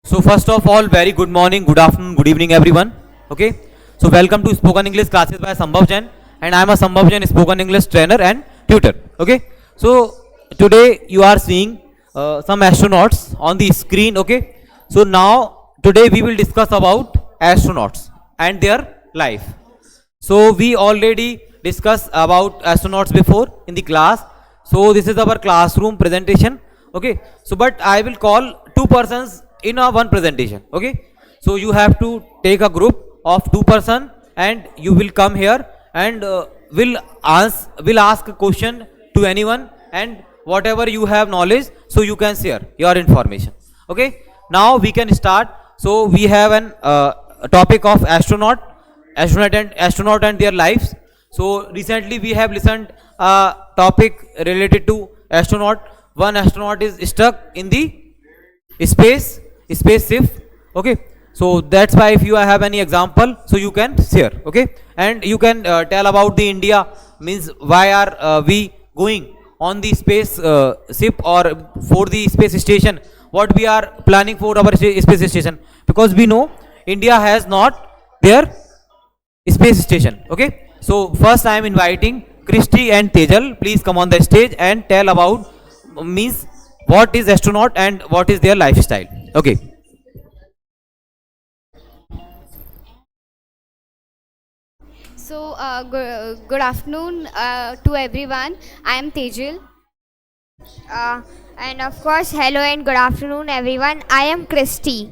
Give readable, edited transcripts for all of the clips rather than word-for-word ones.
So first of all, very good morning, good afternoon, good evening, everyone. Okay. So welcome to Spoken English classes by Sambhav Jain, and I am a Sambhav Jain spoken English trainer and tutor. Okay. So today you are seeing some astronauts on the screen. Okay. So now today we will discuss about astronauts and their life. So we already discussed about astronauts before in the class. So this is our classroom presentation. Okay. So but I will call two persons in a one presentation. Okay. So you have to take a group of two-person and you will come here and will ask a question to anyone, and whatever you have knowledge, so you can share your information. Okay. Now we can start. So we have an topic of astronaut and their lives. So recently we have listened a topic related to astronaut. One astronaut is stuck in the spaceship. Okay. So that's why if you have any example, so you can share. Okay. And you can tell about the India, means why are we going on the space ship or for the space station, what we are planning for our space station, because we know India has not their space station. Okay. So first I am inviting Christy and Tejal. Please come on the stage and tell about means what is astronaut and what is their lifestyle. Okay. So, good afternoon to everyone. I am Tejil. Uh, and of course, hello and good afternoon, everyone. I am Christy.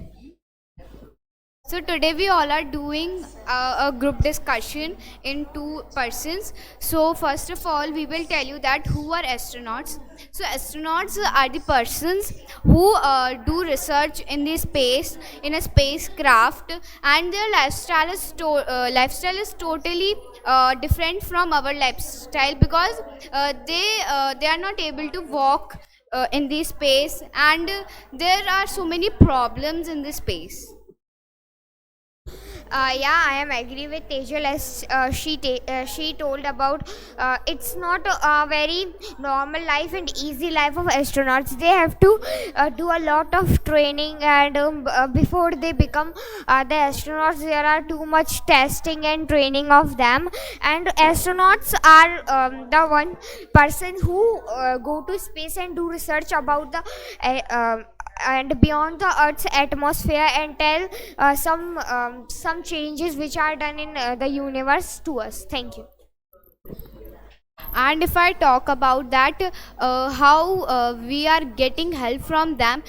So today we all are doing a group discussion in two persons. So first of all, we will tell you that who are astronauts. So astronauts are the persons who do research in the space in a spacecraft, and their lifestyle is totally different from our lifestyle, because they are not able to walk in the space, and there are so many problems in the space. Yeah, I am agree with Tejal as she told about it's not a very normal life and easy life of astronauts. They have to do a lot of training, and before they become the astronauts, there are too much testing and training of them. And astronauts are the one person who go to space and do research about the and beyond the Earth's atmosphere, and tell some changes which are done in the universe to us. Thank you. And if I talk about that, how we are getting help from them,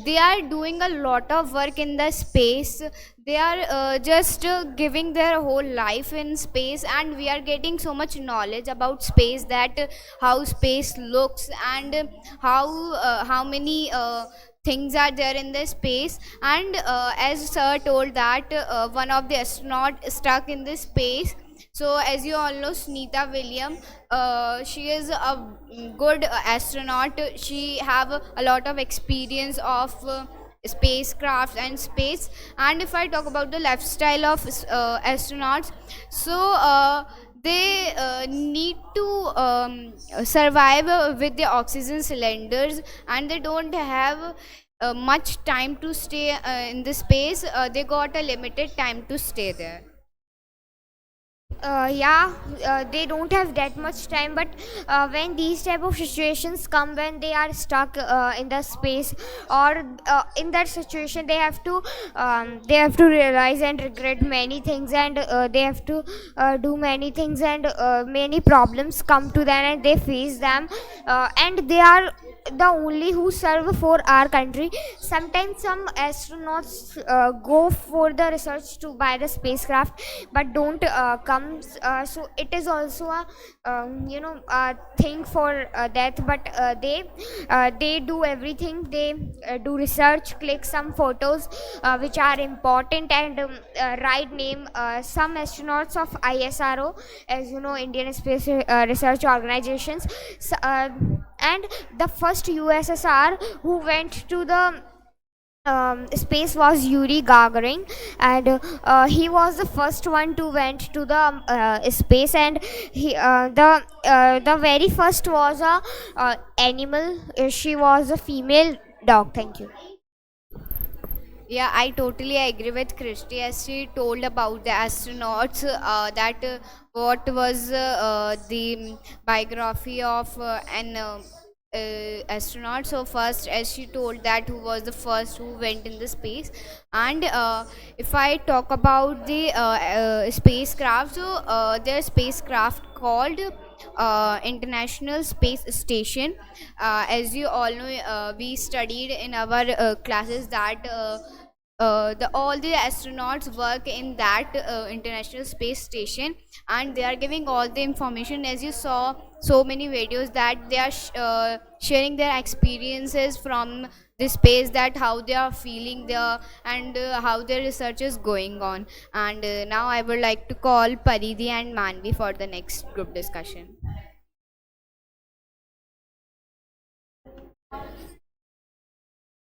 they are doing a lot of work in the space. They are just giving their whole life in space, and we are getting so much knowledge about space, that how space looks, and how many things are there in the space. And as sir told that one of the astronaut stuck in the space. So as you all know, Sunita William, she is a good astronaut. She have a lot of experience of spacecraft and space. And if I talk about the lifestyle of astronauts, so they need to survive with the oxygen cylinders, and they don't have much time to stay in the space. They got a limited time to stay there. Yeah, they don't have that much time, but when these type of situations come, when they are stuck in the space, or in that situation, they have to realize and regret many things, and they have to do many things, and many problems come to them, and they face them, and they are the only who serve for our country. Sometimes some astronauts go for the research to by the spacecraft, but don't come. So it is also a thing for that. But they do everything. They do research, click some photos which are important, and write name. Some astronauts of ISRO, as you know, Indian Space Research Organizations. So, and the first USSR who went to the space was Yuri Gagarin, and he was the first one to went to the space, and the very first was a animal. She was a female dog. Thank you. Yeah, I totally agree with Christy as she told about the astronauts that what was the biography of an astronaut. So first, as she told that who was the first who went in the space, and if I talk about the spacecraft, so their spacecraft called International Space Station. As you all know, we studied in our classes that the all the astronauts work in that international space station, and they are giving all the information. As you saw so many videos that they are sharing their experiences from the space, that how they are feeling there, and how their research is going on. And now I would like to call Paridhi and Manvi for the next group discussion.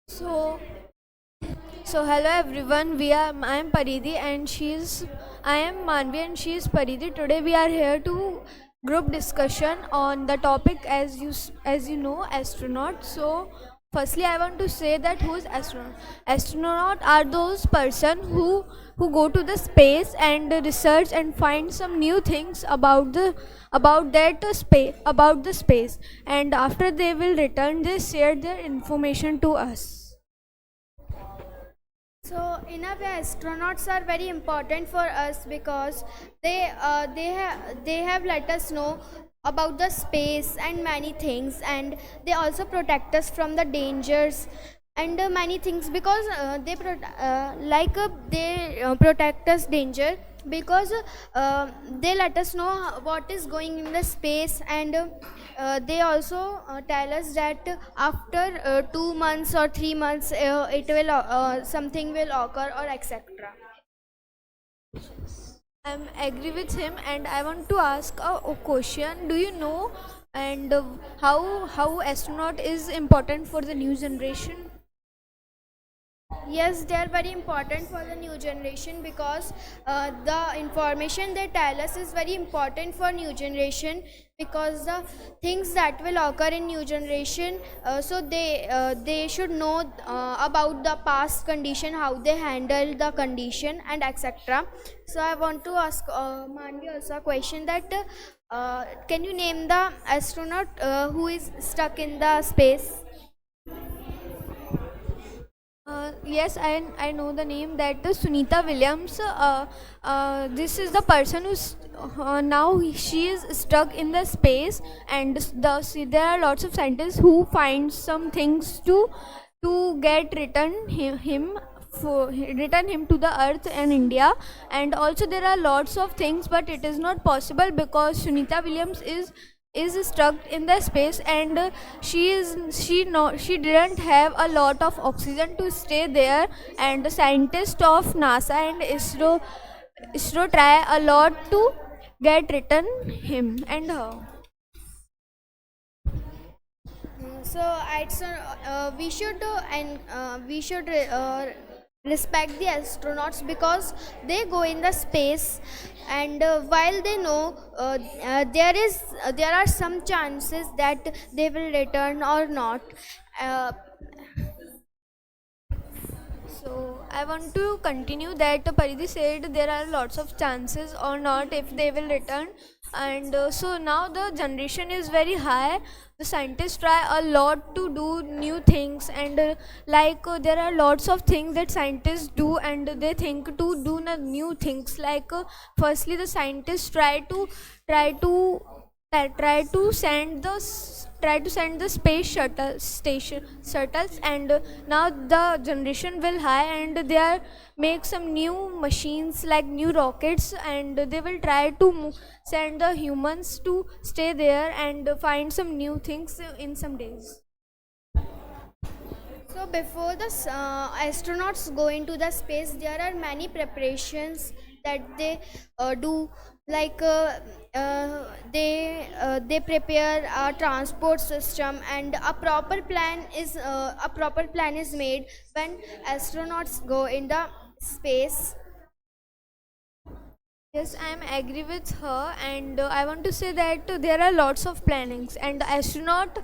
So, so hello everyone. I am Paridhi and I am Manvi and she is Paridhi. Today we are here to group discussion on the topic as you know astronaut. So firstly I want to say that who is astronaut? Astronaut are those person who go to the space and research and find some new things about the space, and after they will return they share their information to us. So in a way, astronauts are very important for us because they have let us know about the space and many things, and they also protect us from the dangers and many things, because they protect us danger, because they let us know what is going in the space, and they also tell us that after 2 months or 3 months it will something will occur or etc. I'm agree with him, and I want to ask a question. Do you know and how astronaut is important for the new generation? Yes, they are very important for the new generation, because the information they tell us is very important for new generation, because the things that will occur in new generation, so they should know about the past condition, how they handle the condition and etc. So I want to ask Manvi also a question that can you name the astronaut who is stuck in the space? Yes, I know the name, that the Sunita Williams. This is the person who's she is stuck in the space, and there are lots of scientists who find some things to get return him to the earth and India. And also there are lots of things, but it is not possible because Sunita Williams is stuck in the space, and she didn't have a lot of oxygen to stay there, and the scientists of NASA and ISRO try a lot to get return him and her. So it's we should respect the astronauts, because they go in the space, and while they know there are some chances that they will return or not. Uh, So I want to continue that Paridhi said there are lots of chances or not if they will return, and so now the generation is very high. The scientists try a lot to do new things, and there are lots of things that scientists do, and they think to do new things. Firstly, the scientists try to try to send the space shuttles, and now the generation will high, and they are make some new machines like new rockets, and they will try to send the humans to stay there and find some new things in some days. So before the astronauts go into the space, there are many preparations that they do. Like they prepare a transport system, and a proper plan is made when astronauts go in the space. Yes, I am agree with her, and I want to say that there are lots of plannings, and the astronaut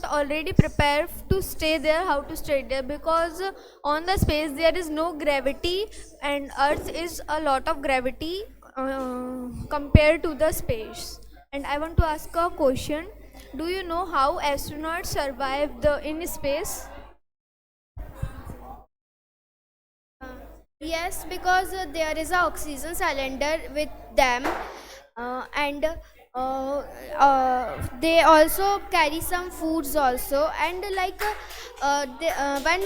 already prepare to stay there. How to stay there? Because on the space there is no gravity, and Earth is a lot of gravity compared to the space. And I want to ask a question: do you know how astronauts survive the in space? Yes, because there is a oxygen cylinder with them, and they also carry some foods also. And like when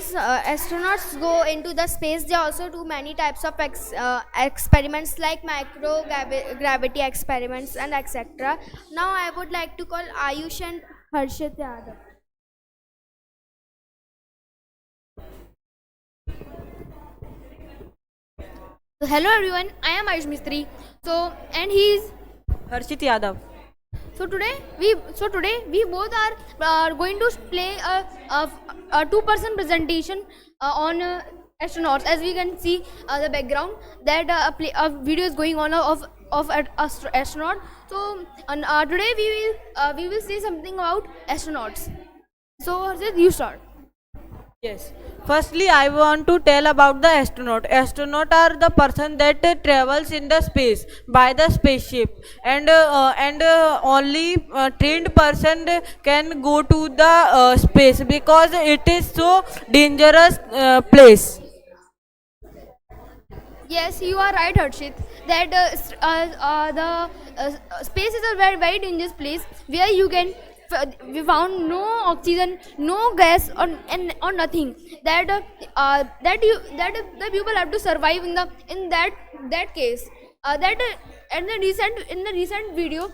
astronauts go into the space, they also do many types of experiments like gravity experiments and etc. Now I would like to call Ayush and Harshit Yadav. So hello everyone, I am Ayush Mistry. So and he is Harshit Yadav. so today we both are going to play a two-person presentation on astronauts. As we can see the background that a video is going on of astronaut. So today we will say something about astronauts. So Harshit, you start. Yes. Firstly, I want to tell about the astronaut. Astronaut are the person that travels in the space by the spaceship, and only trained person can go to the space because it is so dangerous place. Yes, you are right, Harshit. That the space is a very dangerous place where we found no oxygen, no gas, or nothing. That the people have to survive in that case. And the recent video,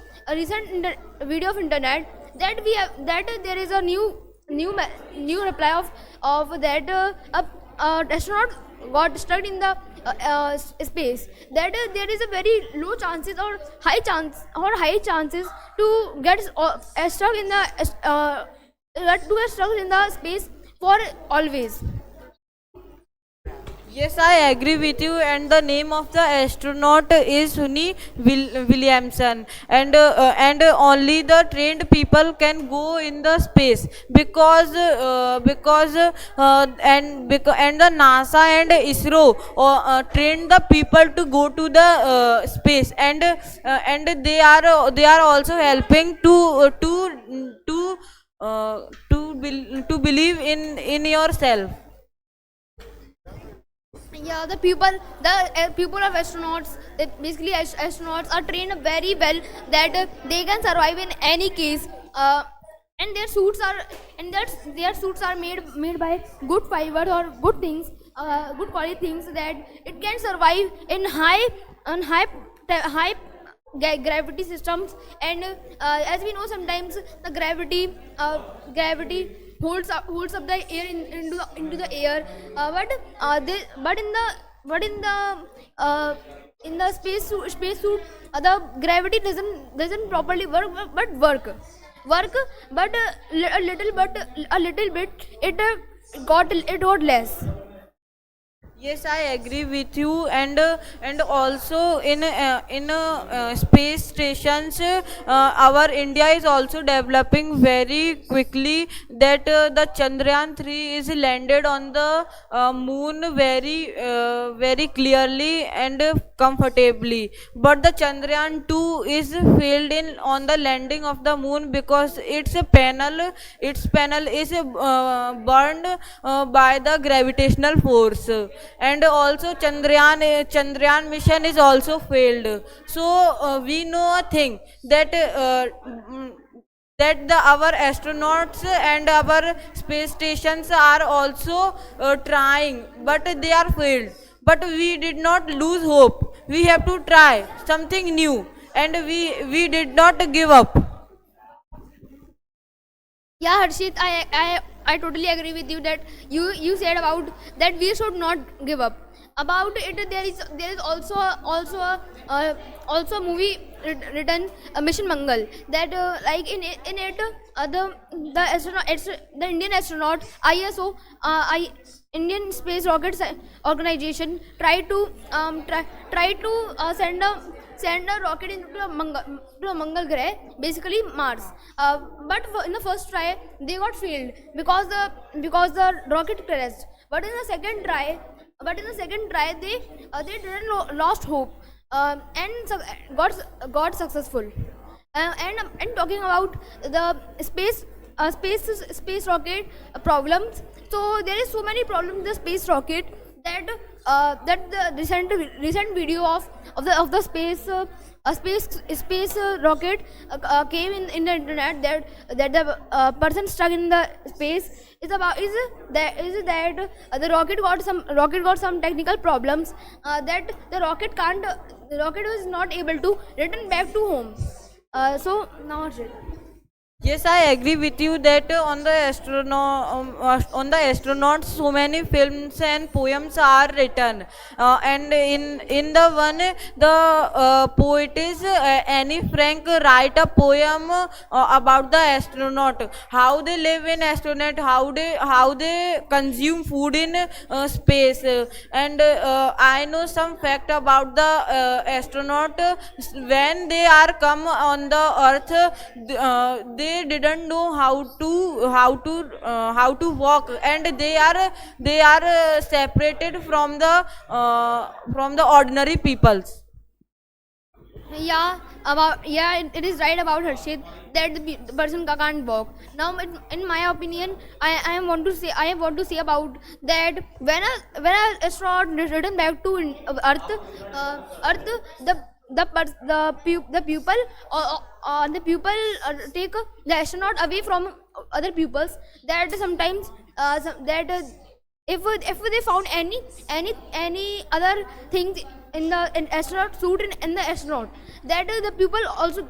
video of internet, that we have that there is a new reply of that astronaut got stuck in the space, that there is a very low chances or high chances to get stuck in the to get stuck in the space for always. Yes, I agree with you. And the name of the astronaut is Williamson, and only the trained people can go in the space and the NASA and ISRO trained the people to go to the space, and they are also helping to believe in yourself. Yeah, the people of astronauts, basically astronauts are trained very well, that they can survive in any case. And their suits are made by good fibers or good things, good quality things, that it can survive in high gravity systems. And as we know, sometimes the gravity holds up the air into the air, but in the space suit, the gravity doesn't properly work, but a little bit it got less. Yes, I agree with you, and also in space stations, our India is also developing very quickly. That the Chandrayaan 3 is landed on the moon very clearly and comfortably. But the Chandrayaan 2 is failed in on the landing of the moon because its panel is burned by the gravitational force, and also Chandrayaan mission is also failed. So we know a thing that our astronauts and our space stations are also trying, but they are failed. But we did not lose hope. We have to try something new, and we did not give up. Yeah, Harshit, I totally agree with you, that you said about that we should not give up. About it, there is also a movie written, Mission Mangal, that like in it the astronaut, the Indian astronaut ISO, Indian Space Rocket Organization tried to send a rocket into a Mangal Grah, basically Mars. But in the first try they got failed because the rocket crashed. But in the second try they didn't lost hope, and got successful. And talking about the space rocket problems, so there is so many problems with the space rocket that the recent video of the space rocket came in the internet, that the person stuck in the space is that the rocket got some technical problems, that the rocket was not able to return back to home. So now it's it. Yes, I agree with you that on the astronauts, so many films and poems are written, and in the one, the poetess Annie Frank write a poem about the astronaut, how they live in astronaut, how they consume food in space, and I know some fact about the astronaut. When they are come on the earth, they didn't know how to walk, and they are separated from the ordinary peoples. It is right about Harshit that the person can't walk. Now, in my opinion, I want to say about that when a astronaut return back to Earth, the pupil take the astronaut away from other pupils. That sometimes if they found any other things in the astronaut suit in the astronaut, that the pupil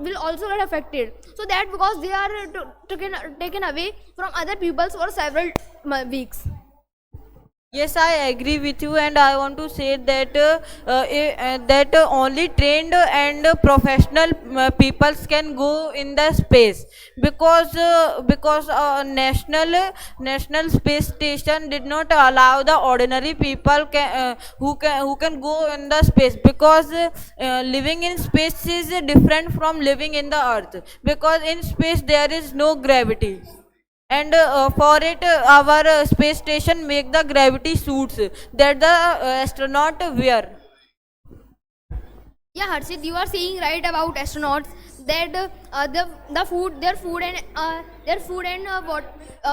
will also get affected. So that because they are taken away from other pupils for several weeks. Yes, I agree with you, and I want to say that that only trained and professional peoples can go in the space, because national space station did not allow the ordinary people who can go in the space, because living in space is different from living in the earth, because in space there is no gravity. And for it, our space station make the gravity suits that the astronaut wear. Yeah, Harshit, you are saying right about astronauts that their food and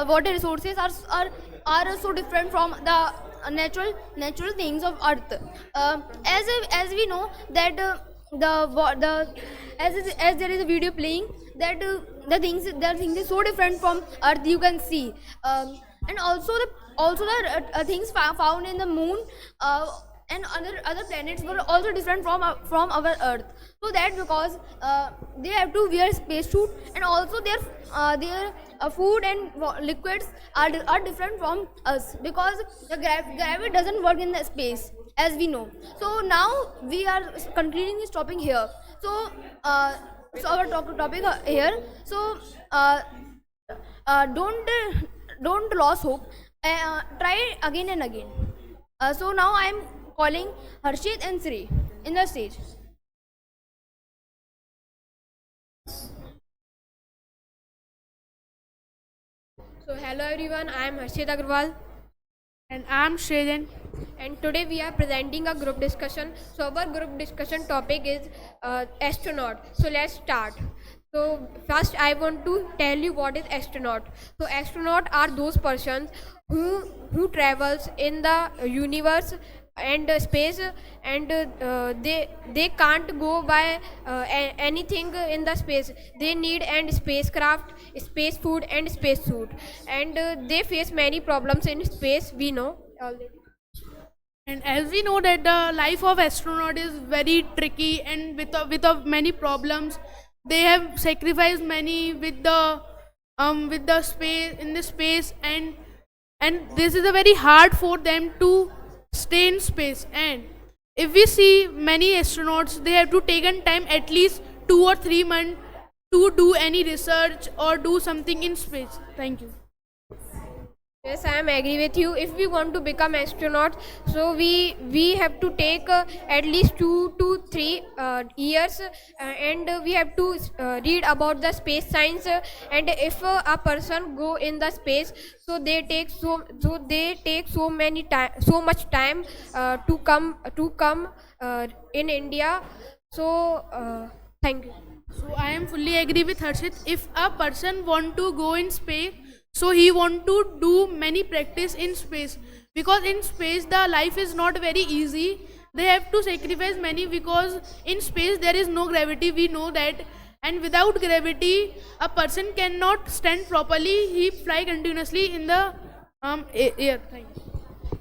water resources are so different from the natural things of Earth. As we know that as there is a video playing, that the things is so different from Earth, you can see, and also the things found in the moon and other planets were also different from our Earth. So that because they have to wear spacesuit, and also their food and liquids are different from us, because the gravity doesn't work in the space, as we know. So now we are concluding this topic here. So our topic here. So don't lose hope. Try again and again. So now I am calling Harshit and Sri in the stage. So hello everyone, I am Harshit Agarwal. And I am Shreyan. And today we are presenting a group discussion. So our group discussion topic is astronaut. So let's start. So first I want to tell you what is astronaut. So astronaut are those persons who travels in the universe and space, and they can't go by anything in the space. They need and spacecraft, space food and space suit, and they face many problems in space, we know already. And as we know that the life of astronaut is very tricky and with many problems, they have sacrificed many with the space, and this is a very hard for them to stay in space. And if we see many astronauts, they have to take in time at least 2 or 3 months to do any research or do something in space. Thank you. Yes, I am agree with you. If we want to become astronaut, so we have to take at least 2 to 3 years, and we have to read about the space science. And if a person go in the space, so they take so many time, so much time to come in India. So thank you. So I am fully agree with Harshit. If a person want to go in space, so he want to do many practice in space, because in space the life is not very easy. They have to sacrifice many, because in space there is no gravity, we know that, and without gravity a person cannot stand properly. He fly continuously in the air. Thank you.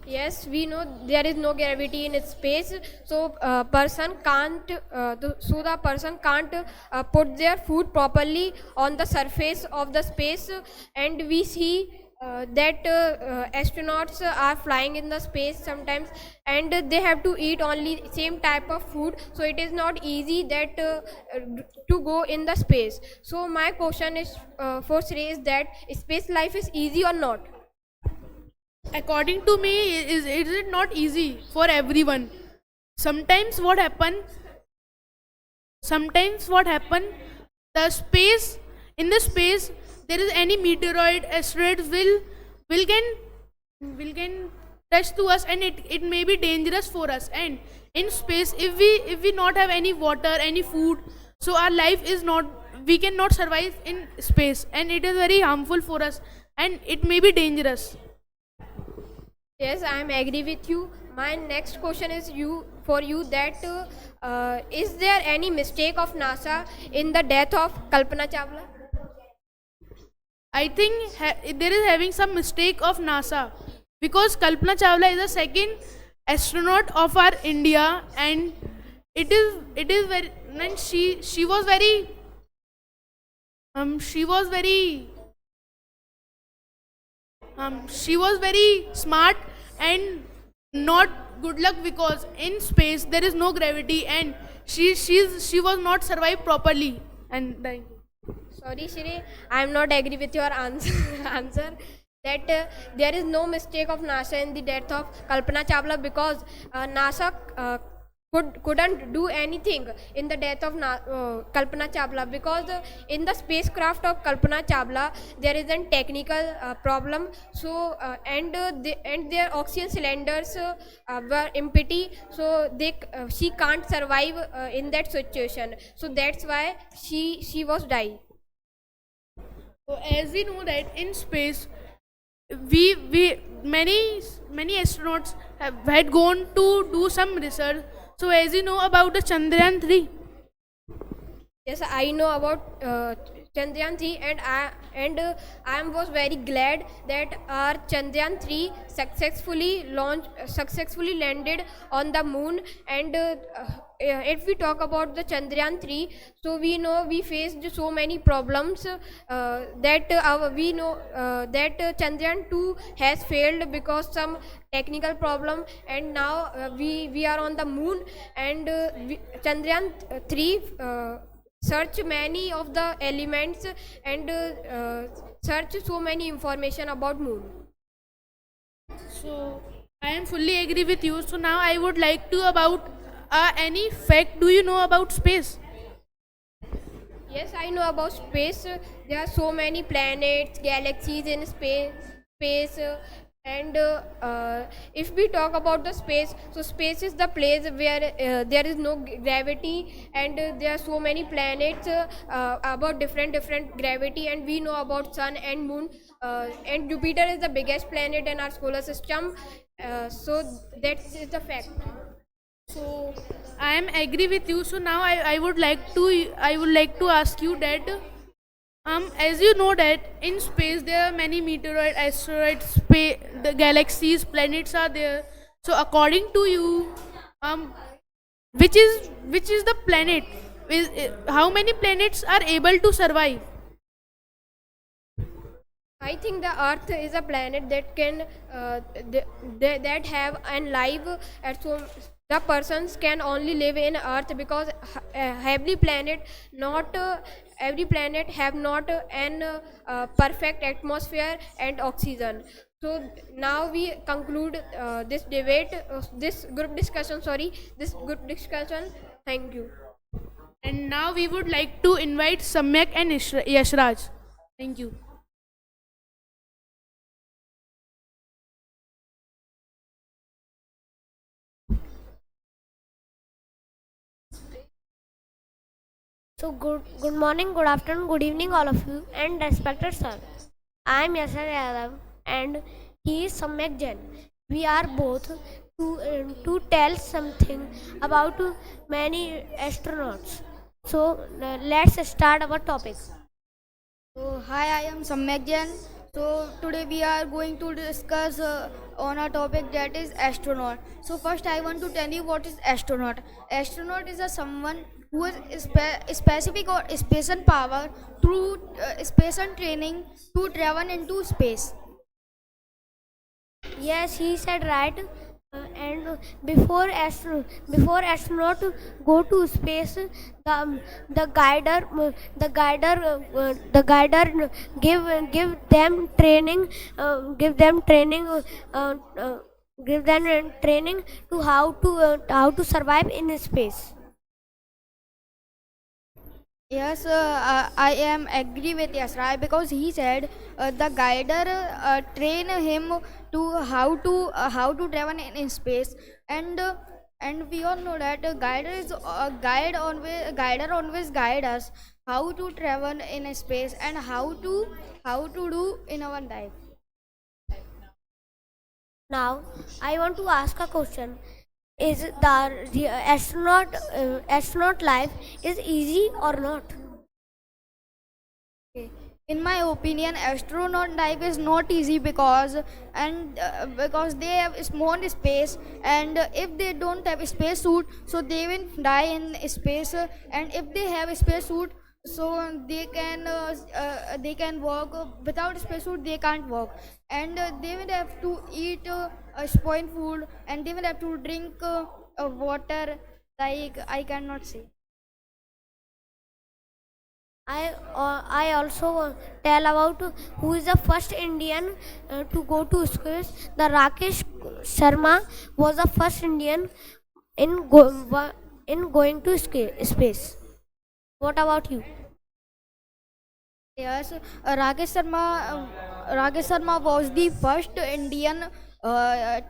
Yes, we know there is no gravity in space, so person can't. The person can't put their foot properly on the surface of the space, and we see that astronauts are flying in the space sometimes, and they have to eat only same type of food. So it is not easy that to go in the space. So my question is for Shrey is that space life is easy or not? According to me, is it not easy for everyone. Sometimes what happen, the space, in the space there is any meteoroid, asteroid will can touch to us, and it may be dangerous for us. And in space, if we not have any water, any food, so our life is not, we cannot survive in space, and it is very harmful for us, and it may be dangerous. Yes, I am agree with you. My next question is for you that is there any mistake of NASA in the death of Kalpana Chawla? I think there is having some mistake of NASA, because Kalpana Chawla is the second astronaut of our India, and it is very, and she was very she was very smart and not good luck, because in space there is no gravity, and she was not survived properly and dying. Sorry, Shri, I am not agree with your answer that there is no mistake of NASA in the death of Kalpana Chawla, because NASA couldn't do anything in the death of Kalpana Chawla, because in the spacecraft of Kalpana Chawla there is a technical problem. So and their oxygen cylinders were empty, so she can't survive in that situation. So that's why she was died. So as we know that in space, we many astronauts had gone to do some research. So as you know about the Chandrayaan 3. Yes, I know about Chandrayaan 3, and I was very glad that our Chandrayaan 3 successfully landed on the moon. And if we talk about the Chandrayaan 3, so we know we faced so many problems that we know that Chandrayaan 2 has failed because some technical problem, and now we are on the moon, and Chandrayaan 3 search many of the elements and search so many information about moon. So I am fully agree with you. So now I would like to about any fact do you know about space? Yes, I know about space. There are so many planets, galaxies in space, and if we talk about the space, so space is the place where there is no gravity, and there are so many planets about different gravity, and we know about sun and moon, and Jupiter is the biggest planet in our solar system. So that is the fact. So I am agree with you. So now I would like to ask you that as you know that in space there are many meteoroid, asteroids, the galaxies, planets are there. So according to you, which is the planet? How many planets are able to survive? I think the Earth is a planet that can that have an life at so the persons can only live in Earth because every planet not every planet have not an perfect atmosphere and oxygen. So now we conclude this debate, this group discussion. Sorry, this group discussion. Thank you. And now we would like to invite Samyak and Yashraj. Thank you. So good morning, good afternoon, good evening, all of you, and respected sir. I am Yasser Yadav, and he is Samyak Jain. We are both to tell something about many astronauts. So let's start our topic. So, hi, I am Samyak Jain. So, today we are going to discuss on a topic that is astronaut. So, first I want to tell you what is astronaut. Astronaut is a someone who is specific or special power through space and training to travel into space. Yes, he said right. And before astronaut go to space, the guider give them training, give them training to how to survive in space. Yes, I am agree with Yasrai because he said the guider train him to how to travel in space, and we all know that guider always guide us how to travel in space and how to do in our life. Now I want to ask a question. Is the astronaut life is easy or not? In my opinion, astronaut life is not easy because they have small space, and if they don't have a space suit, so they will die in space. And if they have a space suit, so they can walk. Without space suit, they can't walk, and they will have to eat spoiled food, and they will have to drink water. Like I cannot say. I also tell about who is the first Indian to go to space. The Rakesh Sharma was the first Indian in going to space. What about you? Yes, Rakesh Sharma was the first Indian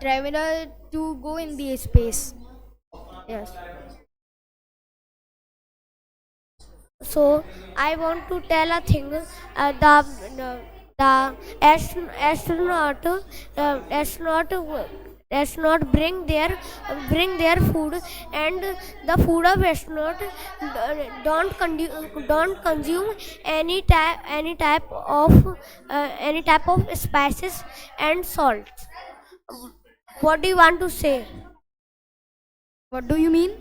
traveler to go in the space. Yes. So I want to tell a thing. The astronaut bring their food, and the food of astronaut don't consume any type of spices and salt. What do you want to say? What do you mean?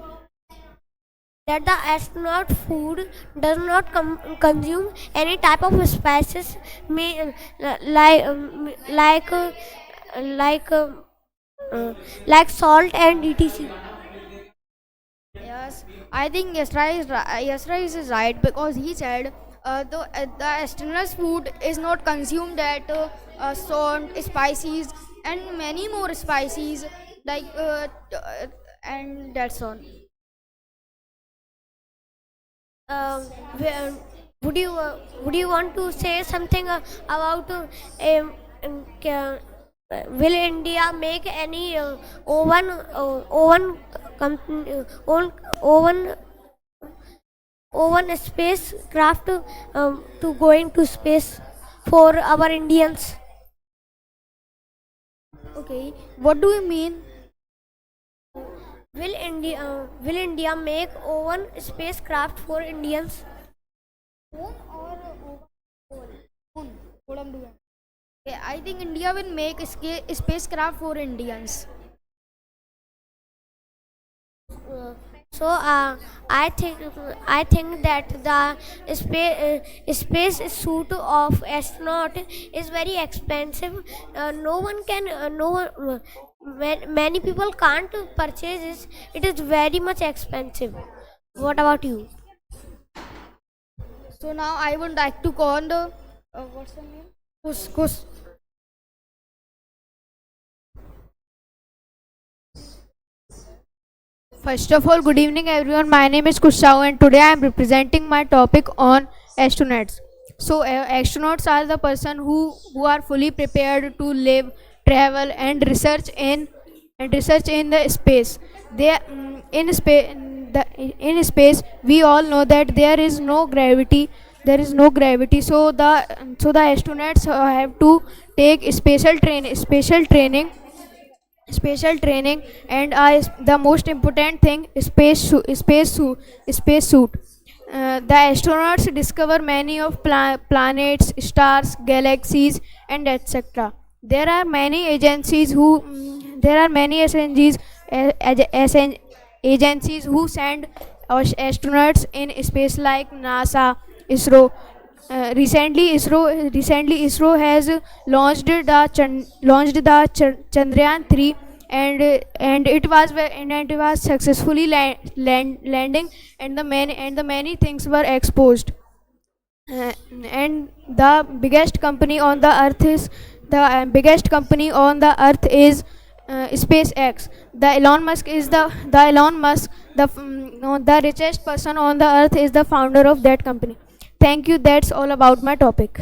That the astronaut food does not consume any type of spices, like like salt and etc. Yes, I think Yasra is right because he said the astronaut's food is not consumed at salt, spices, and many more spices like and that's all. Would you want to say something about will India make any oven spacecraft to going to space for our Indians? Okay, what do you mean? Will India make own spacecraft for Indians? Own or own? What I'm doing? Okay, I think India will make a spacecraft for Indians. So I think that the space suit of astronaut is very expensive. many people can't purchase it. It is very much expensive. What about you? So now I would like to call the what's the name? Kus. First of all, good evening everyone. My name is Kushau and today I am representing my topic on astronauts. So astronauts are the person who are fully prepared to live, travel and research in the space. They in space we all know that there is no gravity. So the astronauts have to take special training and the most important thing space suit. The astronauts discover many of planets, stars, galaxies and etc. There are many agencies agencies who send astronauts in space like NASA, ISRO. Recently, ISRO has launched the Chandrayaan 3, and it was successfully landing, and the many things were exposed. And the biggest company on the earth is SpaceX. The richest person on the earth is the founder of that company. Thank you. That's all about my topic.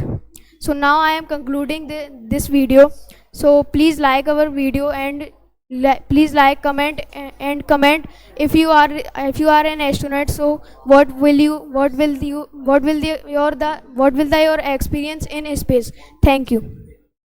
So now I am concluding this video. So please like our video and please like, comment and comment if you are an astronaut. So what will your experience in space? Thank you.